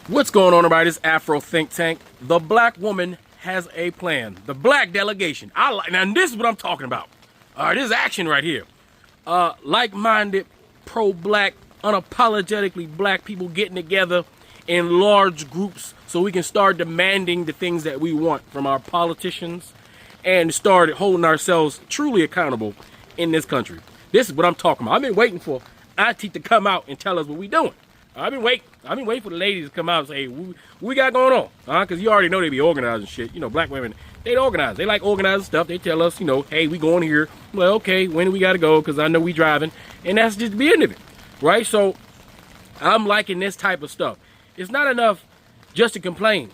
What's going on, everybody? This Afro Think Tank. The black woman has a plan. The black delegation. Now this is what I'm talking about. All right, this is action right here. Like-minded, pro-black, unapologetically black people getting together in large groups so we can start demanding the things that we want from our politicians and start holding ourselves truly accountable in this country. This is what I'm talking about. I've been waiting for Auntie to come out and tell us what we doing. I've been waiting for the ladies to come out and say, hey, what we got going on? Because you already know they be organizing shit. You know, black women, they organize. They like organizing stuff. They tell us, hey, we going here. Well, okay, when do we got to go? Because I know we driving. And that's just the end of it, right? So I'm liking this type of stuff. It's not enough just to complain,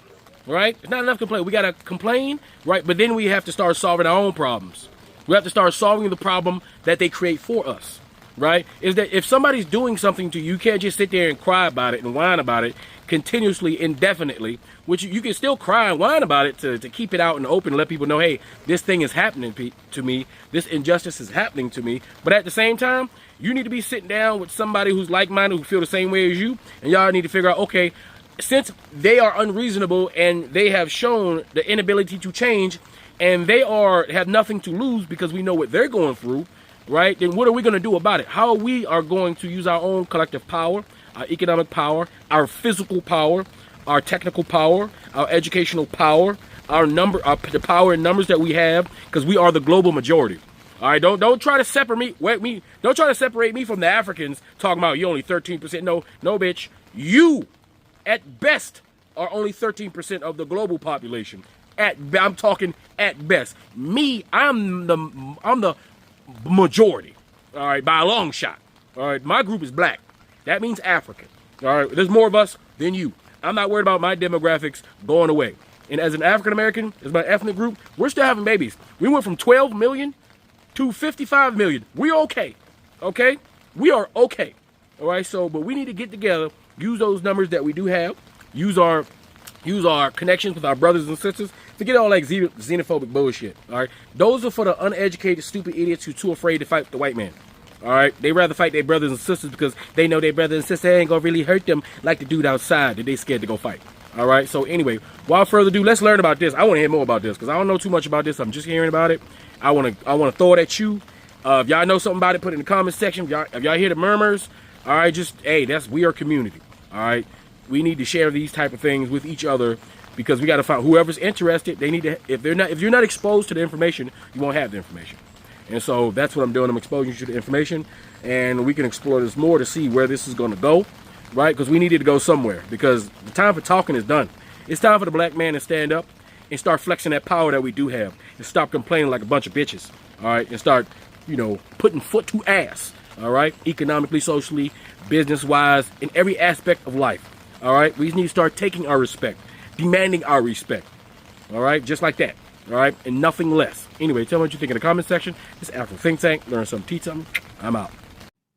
right? It's not enough to complain. We got to complain, right? But then we have to start solving our own problems. We have to start solving the problem that they create for us. Right? Is that if somebody's doing something to you, you can't just sit there and cry about it and whine about it continuously, indefinitely, which you can still cry and whine about it to keep it out in the open and let people know, hey, this thing is happening to me, this injustice is happening to me. But at the same time, you need to be sitting down with somebody who's like-minded, who feel the same way as you, and y'all need to figure out, okay, since they are unreasonable and they have shown the inability to change and they have nothing to lose because we know what they're going through, right? Then what are we going to do about it? How we are going to use our own collective power, our economic power, our physical power, our technical power, our educational power, the power and numbers that we have, because we are the global majority. All right, don't try to separate me. Don't try to separate me from the Africans. Talking about you only 13%. No, bitch. You, at best, are only 13% of the global population. I'm talking at best. Me, I'm the majority, all right, by a long shot. All right, my group is black. That means African. All right, there's more of us than you. I'm not worried about my demographics going away. And as an African American, as my ethnic group, we're still having babies. We went from 12 million to 55 million. We're okay. Okay? We are okay. All right, but we need to get together, use those numbers that we do have, use our connections with our brothers and sisters. Forget all that xenophobic bullshit, all right? Those are for the uneducated, stupid idiots who too afraid to fight the white man, all right? They rather fight their brothers and sisters because they know their brothers and sisters ain't gonna really hurt them like the dude outside that they scared to go fight, all right? So anyway, without further ado, let's learn about this. I want to hear more about this because I don't know too much about this. I'm just hearing about it. I want to throw it at you. If y'all know something about it, put it in the comment section. If y'all hear the murmurs, all right, we are community, all right? We need to share these type of things with each other because we got to find whoever's interested. They need to, if you're not exposed to the information, you won't have the information. And so that's what I'm doing. I'm exposing you to the information, and we can explore this more to see where this is going to go, right? Because we needed to go somewhere because the time for talking is done. It's time for the black man to stand up and start flexing that power that we do have and stop complaining like a bunch of bitches, all right? And start, putting foot to ass, all right? Economically, socially, business-wise, in every aspect of life. All right, we need to start taking our respect, demanding our respect. All right, just like that. All right, and nothing less. Anyway, tell me what you think in the comment section. This is Afro Think Tank. Learn something, teach something. I'm out.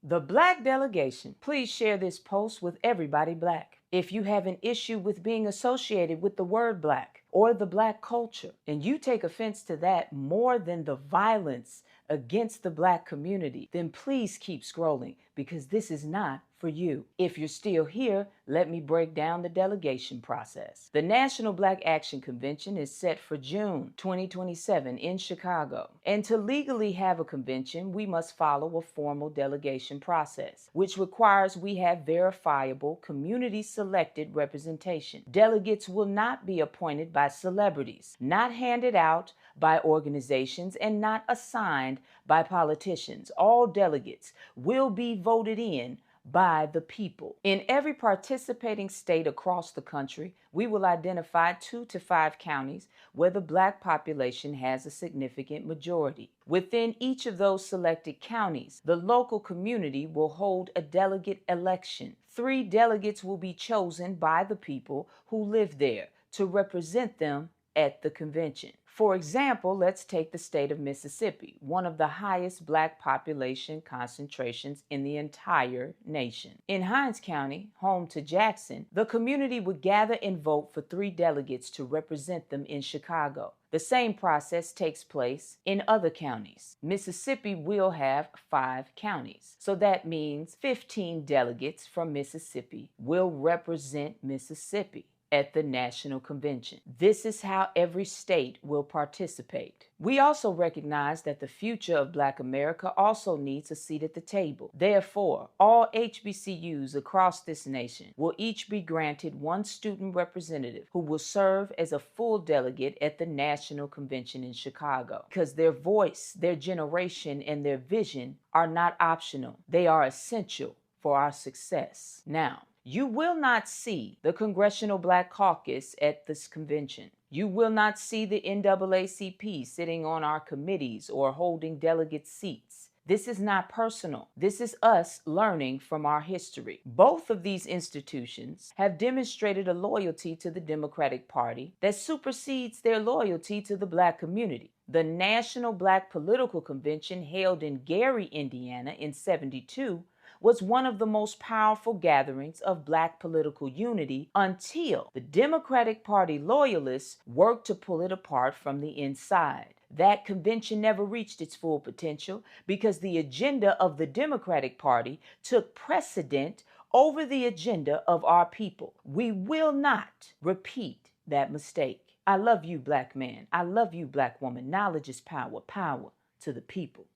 The Black Delegation. Please share this post with everybody black. If you have an issue with being associated with the word black or the black culture, and you take offense to that more than the violence against the black community, then please keep scrolling because this is not for you. If you're still here, let me break down the delegation process. The National Black Action Convention is set for June 2027 in Chicago. And to legally have a convention, we must follow a formal delegation process, which requires we have verifiable community-selected representation. Delegates will not be appointed by celebrities, not handed out by organizations, and not assigned by politicians. All delegates will be voted in by the people. In every participating state across the country, we will identify 2 to 5 counties where the black population has a significant majority. Within each of those selected counties, the local community will hold a delegate election. 3 delegates will be chosen by the people who live there to represent them at the convention. For example, let's take the state of Mississippi, one of the highest black population concentrations in the entire nation. In Hinds County, home to Jackson, the community would gather and vote for 3 delegates to represent them in Chicago. The same process takes place in other counties. Mississippi will have 5 counties, so that means 15 delegates from Mississippi will represent Mississippi at the National Convention. This is how every state will participate. We also recognize that the future of Black America also needs a seat at the table. Therefore, all HBCUs across this nation will each be granted 1 student representative who will serve as a full delegate at the National Convention in Chicago, because their voice, their generation, and their vision are not optional. They are essential for our success. Now, you will not see the Congressional Black Caucus at this convention. You will not see the NAACP sitting on our committees or holding delegate seats. This is not personal. This is us learning from our history. Both of these institutions have demonstrated a loyalty to the Democratic Party that supersedes their loyalty to the Black community. The National Black Political Convention held in Gary, Indiana in '72 was one of the most powerful gatherings of Black political unity until the Democratic Party loyalists worked to pull it apart from the inside. That convention never reached its full potential because the agenda of the Democratic Party took precedent over the agenda of our people. We will not repeat that mistake. I love you, Black man. I love you, Black woman. Knowledge is power. Power to the people.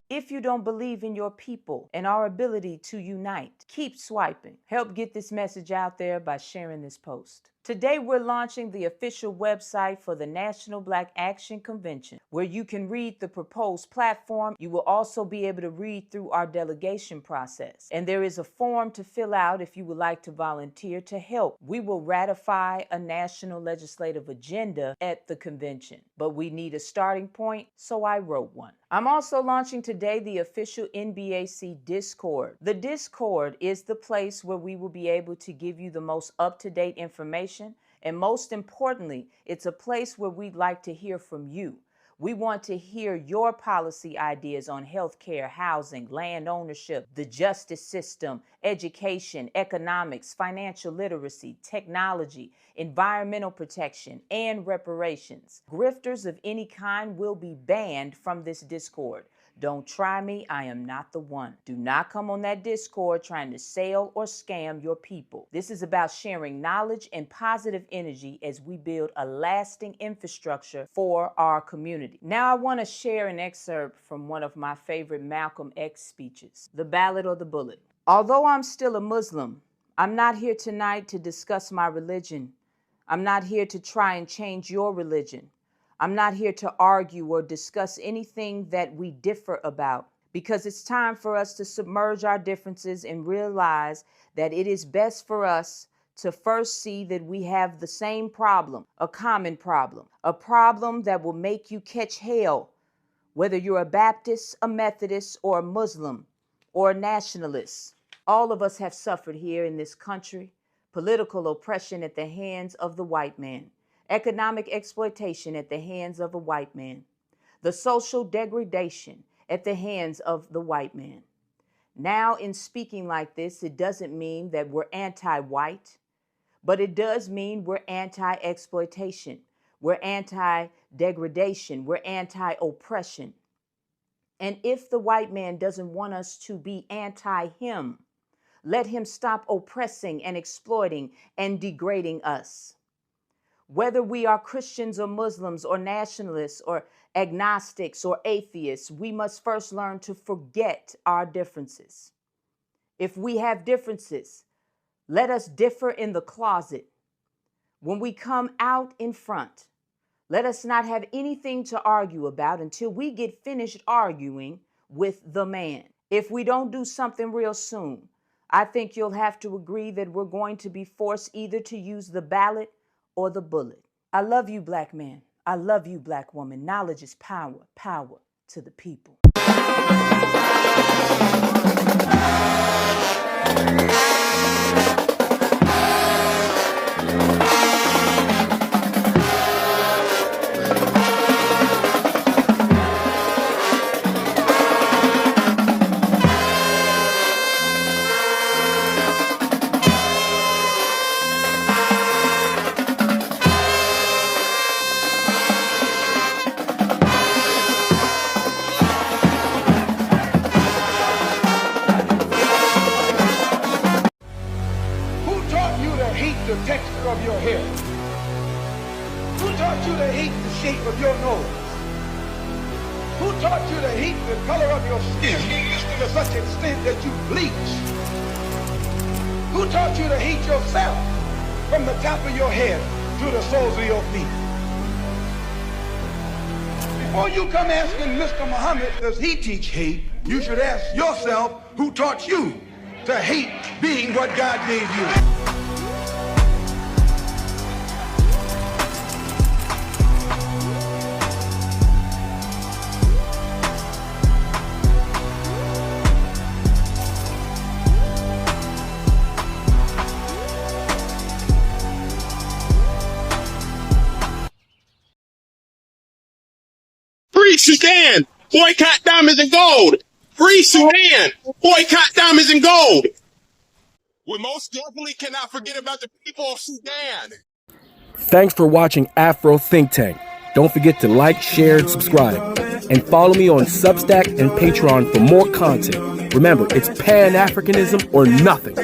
If you don't believe in your people and our ability to unite, keep swiping. Help get this message out there by sharing this post. Today, we're launching the official website for the National Black Action Convention, where you can read the proposed platform. You will also be able to read through our delegation process. And there is a form to fill out if you would like to volunteer to help. We will ratify a national legislative agenda at the convention, but we need a starting point, so I wrote one. I'm also launching today the official NBAC Discord. The Discord is the place where we will be able to give you the most up-to-date information. And most importantly, it's a place where we'd like to hear from you. We want to hear your policy ideas on healthcare, housing, land ownership, the justice system, education, economics, financial literacy, technology, environmental protection, and reparations. Grifters of any kind will be banned from this Discord. Don't try me, I am not the one. Do not come on that Discord trying to sell or scam your people. This is about sharing knowledge and positive energy as we build a lasting infrastructure for our community. Now I want to share an excerpt from one of my favorite Malcolm X speeches, The Ballot or the Bullet. Although I'm still a Muslim, I'm not here tonight to discuss my religion. I'm not here to try and change your religion. I'm not here to argue or discuss anything that we differ about, because it's time for us to submerge our differences and realize that it is best for us to first see that we have the same problem, a common problem, a problem that will make you catch hell, whether you're a Baptist, a Methodist, or a Muslim, or a nationalist. All of us have suffered here in this country political oppression at the hands of the white man. Economic exploitation at the hands of a white man, the social degradation at the hands of the white man. Now, in speaking like this, it doesn't mean that we're anti-white, but it does mean we're anti-exploitation, we're anti-degradation, we're anti-oppression. And if the white man doesn't want us to be anti-him, let him stop oppressing and exploiting and degrading us. Whether we are Christians or Muslims or nationalists or agnostics or atheists, we must first learn to forget our differences. If we have differences, let us differ in the closet. When we come out in front, let us not have anything to argue about until we get finished arguing with the man. If we don't do something real soon, I think you'll have to agree that we're going to be forced either to use the ballot or the bullet. I love you, Black man. I love you, Black woman. Knowledge is power. Power to the people. hate the texture of your hair? Who taught you to hate the shape of your nose? Who taught you to hate the color of your skin to such an extent that you bleach? Who taught you to hate yourself from the top of your head to the soles of your feet? Before you come asking Mr. Muhammad, does he teach hate? You should ask yourself, who taught you to hate being what God gave you? Free Sudan! Boycott diamonds and gold! Free Sudan! Boycott diamonds and gold! We most definitely cannot forget about the people of Sudan! Thanks for watching Afro Think Tank. Don't forget to like, share, and subscribe. And follow me on Substack and Patreon for more content. Remember, it's Pan-Africanism or nothing.